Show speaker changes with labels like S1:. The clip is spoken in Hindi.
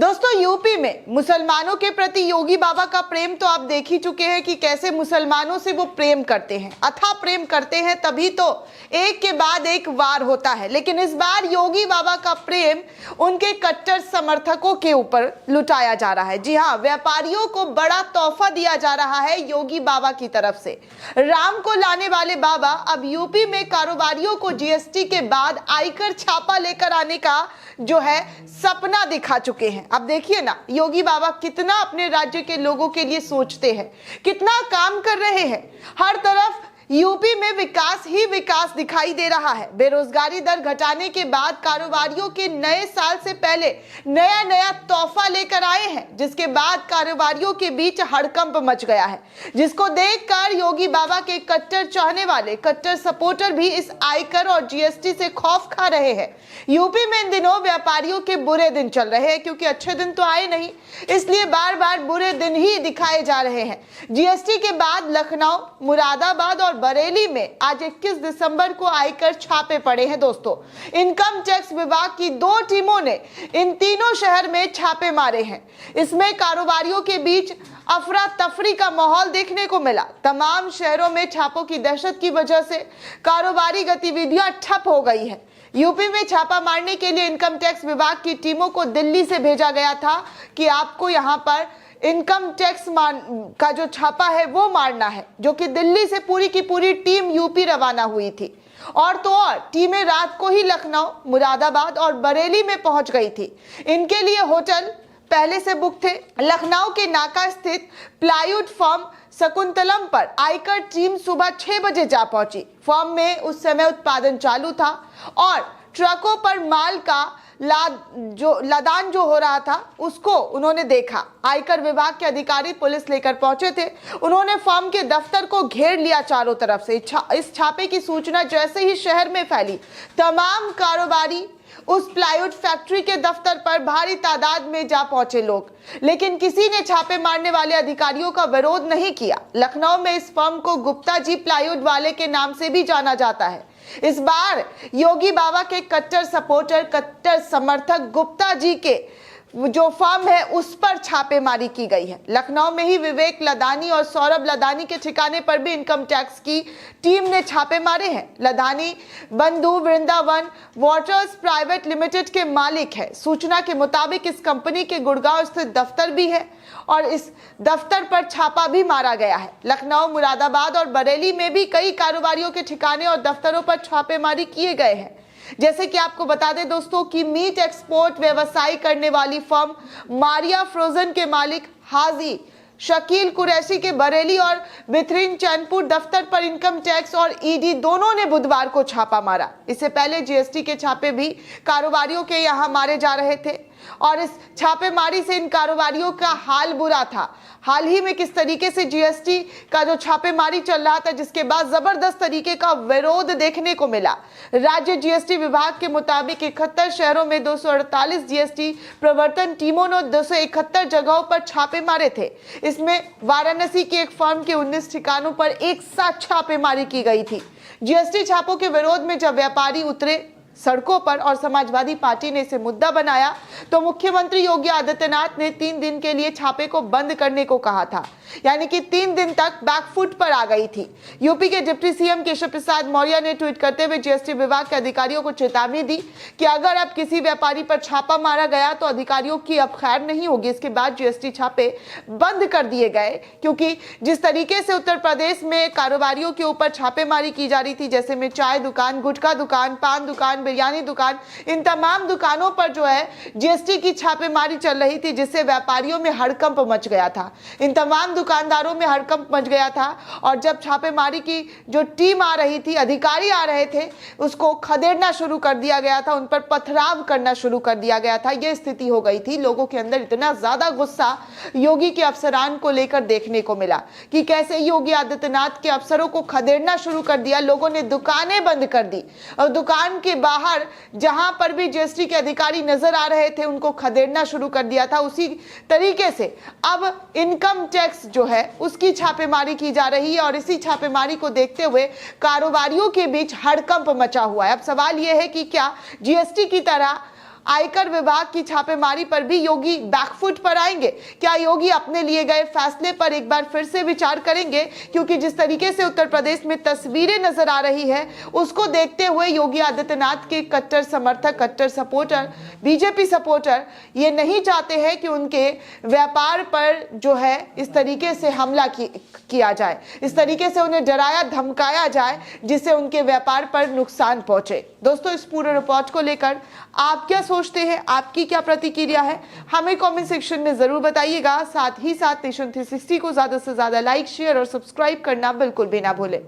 S1: दोस्तों, यूपी में मुसलमानों के प्रति योगी बाबा का प्रेम तो आप देख ही चुके हैं कि कैसे मुसलमानों से वो प्रेम करते हैं, अथाह प्रेम करते हैं, तभी तो एक के बाद एक वार होता है। लेकिन इस बार योगी बाबा का प्रेम उनके कट्टर समर्थकों के ऊपर लुटाया जा रहा है। जी हाँ, व्यापारियों को बड़ा तोहफा दिया जा रहा है योगी बाबा की तरफ से। राम को लाने वाले बाबा अब यूपी में कारोबारियों को जीएसटी के बाद आयकर छापा लेकर आने का जो है सपना दिखा चुके हैं। अब देखिए ना, योगी बाबा कितना अपने राज्य के लोगों के लिए सोचते हैं, कितना काम कर रहे हैं। हर तरफ यूपी में विकास ही विकास दिखाई दे रहा है। बेरोजगारी दर घटाने के बाद कारोबारियों के नए साल से पहले नया नया तोहफा लेकर आए हैं, जिसके बाद कारोबारियों के बीच हड़कंप मच गया है, जिसको देखकर योगी बाबा के कट्टर चाहने वाले, कट्टर सपोर्टर भी इस आयकर और जीएसटी से खौफ खा रहे हैं। यूपी में इन दिनों व्यापारियों के बुरे दिन चल रहे हैं, क्योंकि अच्छे दिन तो आए नहीं, इसलिए बार बार बुरे दिन ही दिखाए जा रहे हैं। जीएसटी के बाद लखनऊ, मुरादाबाद और बरेली में आज 21 दिसंबर को आयकर छापे पड़े हैं। दोस्तों, इनकम टैक्स विभाग की 2 टीमों ने इन तीनों शहर में छापे मारे हैं। इसमें कारोबारियों के बीच अफरा तफरी का माहौल देखने को मिला। तमाम शहरों में छापों की दहशत की वजह से कारोबारी गतिविधियां ठप हो गई है। यूपी में छापा मारने के लिए इनकम टैक्स विभाग की टीमों को दिल्ली से भेजा गया था कि आपको यहां पर इनकम टैक्स का जो छापा है वो मारना है, जो कि दिल्ली से पूरी की पूरी टीम यूपी रवाना हुई थी। और तो और टीमें रात को ही लखनऊ, मुरादाबाद और बरेली में पहुंच गई थी। इनके लिए होटल पहले से बुक थे। लखनऊ के नाका स्थित प्लाईवुड फर्म शकुंतलम पर आयकर टीम सुबह 6 बजे जा पहुंची। फर्म में उस समय उत्पादन चालू था और ट्रकों पर माल का लदान जो हो रहा था उसको उन्होंने देखा। आयकर विभाग के अधिकारी पुलिस लेकर पहुंचे थे। उन्होंने फर्म के दफ्तर को घेर लिया चारों तरफ से। इस छापे की सूचना जैसे ही शहर में फैली, तमाम कारोबारी उस प्लाईवुड फैक्ट्री के दफ्तर पर भारी तादाद में जा पहुंचे लोग, लेकिन किसी ने छापे मारने वाले अधिकारियों का विरोध नहीं किया। लखनऊ में इस फर्म को गुप्ता जी प्लाईवुड वाले के नाम से भी जाना जाता है। इस बार योगी बाबा के कट्टर सपोर्टर, कट्टर समर्थक गुप्ता जी के जो फर्म है उस पर छापेमारी की गई है। लखनऊ में ही विवेक लदानी और सौरभ लदानी के ठिकाने पर भी इनकम टैक्स की टीम ने छापे मारे हैं। लदानी बंधु वृंदावन वाटर्स प्राइवेट लिमिटेड के मालिक है। सूचना के मुताबिक इस कंपनी के गुड़गांव स्थित दफ्तर भी है और इस दफ्तर पर छापा भी मारा गया है। लखनऊ, मुरादाबाद और बरेली में भी कई कारोबारियों के ठिकाने और दफ्तरों पर छापेमारी किए गए हैं। जैसे कि आपको बता दें दोस्तों कि मीट एक्सपोर्ट व्यवसाय करने वाली फर्म मारिया फ्रोजन के मालिक हाजी शकील कुरैशी के बरेली और बेहतरीन चैनपुर दफ्तर पर इनकम टैक्स और ईडी दोनों ने बुधवार को छापा मारा। इससे पहले जीएसटी के छापे भी कारोबारियों के यहां मारे जा रहे थे और इस छापेमारी से इन कारोबारियों का हाल बुरा था। हाल ही में किस तरीके से जीएसटी का जो छापेमारी चल रहा था, जिसके बाद जबरदस्त तरीके का विरोध देखने को मिला। राज्य जीएसटी विभाग के मुताबिक 71 शहरों में 248 जीएसटी प्रवर्तन टीमों ने 271 जगहों पर छापे मारे थे। इसमें वाराणसी की एक फर्म के 19 ठिकानों पर एक साथ छापेमारी की गई थी। जीएसटी छापों के विरोध में जब व्यापारी उतरे सड़कों पर और समाजवादी पार्टी ने इसे मुद्दा बनाया, तो मुख्यमंत्री योगी आदित्यनाथ ने 3 दिन के लिए छापे को बंद करने को कहा था, यानी कि 3 दिन तक बैकफुट पर आ गई थी। यूपी के डिप्टी सीएम केशव प्रसाद मौर्य ने ट्वीट करते हुए जीएसटी विभाग के अधिकारियों को चेतावनी दी कि अगर अब किसी व्यापारी पर छापा मारा गया तो अधिकारियों की अब खैर नहीं होगी। इसके बाद जीएसटी छापे बंद कर दिए गए, क्योंकि जिस तरीके से उत्तर प्रदेश में कारोबारियों के ऊपर छापेमारी की जा रही थी, जैसे में चाय दुकान, गुटखा दुकान, पान दुकान, बिरयानी दुकान, इन तमाम दुकानों पर जो है जीएसटी की छापेमारी चल रही थी, जिससे व्यापारियों में हड़कंप मच गया था। इन तमाम दुकानदारों में हड़कंप मच गया था और जब छापेमारी की जो टीम आ रही थी, अधिकारी आ रहे थे, उसको खदेड़ना शुरू कर दिया गया था, उन पर पथराव करना शुरू कर दिया गया था। यह स्थिति हो गई थी। लोगों के अंदर इतना ज्यादा गुस्सा योगी के अफसरान को लेकर देखने को मिला कि कैसे योगी आदित्यनाथ के अफसरों को खदेड़ना शुरू कर दिया। लोगों ने दुकानें बंद कर दी और दुकान के बाहर जहां पर भी जीएसटी के अधिकारी नजर आ रहे थे उनको खदेड़ना शुरू कर दिया था। उसी तरीके से अब इनकम टैक्स जो है उसकी छापेमारी की जा रही है और इसी छापेमारी को देखते हुए कारोबारियों के बीच हड़कंप मचा हुआ है। अब सवाल यह है कि क्या जीएसटी की तरह आयकर विभाग की छापेमारी पर भी योगी बैकफुट पर आएंगे? क्या योगी अपने लिए गए फैसले पर एक बार फिर से विचार करेंगे? क्योंकि जिस तरीके से उत्तर प्रदेश में तस्वीरें नजर आ रही है, उसको देखते हुए योगी आदित्यनाथ के कट्टर समर्थक, कट्टर सपोर्टर, बीजेपी सपोर्टर ये नहीं चाहते हैं कि उनके व्यापार पर जो है इस तरीके से हमला किया जाए, इस तरीके से उन्हें डराया धमकाया जाए जिससे उनके व्यापार पर नुकसान पहुंचे। दोस्तों, इस पूरे रिपोर्ट को लेकर आप क्या सोचते हैं, आपकी क्या प्रतिक्रिया है, हमें कमेंट सेक्शन में जरूर बताइएगा। साथ ही साथ नेशन 360 को ज्यादा से ज्यादा लाइक, शेयर और सब्सक्राइब करना बिल्कुल भी ना भूलें।